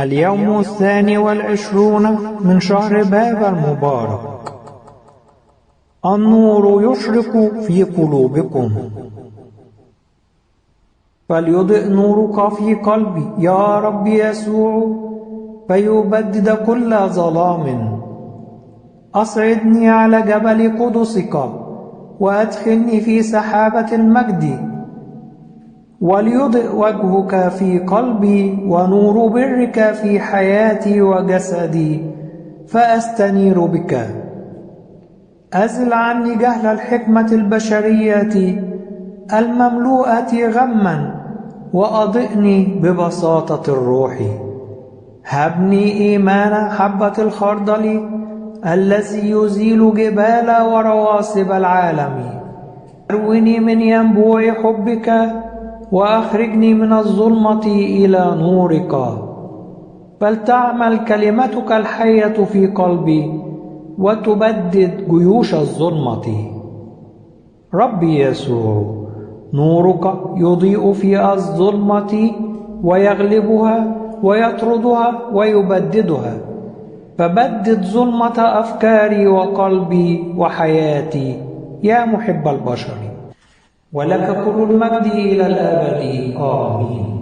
اليوم 22 من شهر باب المبارك. النور يشرق في قلوبكم، فليضئ نورك في قلبي يا رب يسوع، فيبدد كل ظلام. أصعدني على جبل قدسك، وأدخلني في سحابة المجد، وليضئ وجهك في قلبي ونور برك في حياتي وجسدي، فأستنير بك. أزل عني جهل الحكمة البشرية المملوءة غما، وأضئني ببساطة الروح. هبني إيمان حبة الخردل الذي يزيل جبال ورواسب العالم. أروِني من ينبوع حبك، وأخرجني من الظلمة إلى نورك. فلتعمل كلمتك الحية في قلبي، وتبدد جيوش الظلمة. ربي يسوع، نورك يضيء في الظلمة، ويغلبها ويطردها ويبددها. فبدد ظلمة أفكاري وقلبي وحياتي يا محب البشر، ولك كل المجد إلى الأبد. آمين.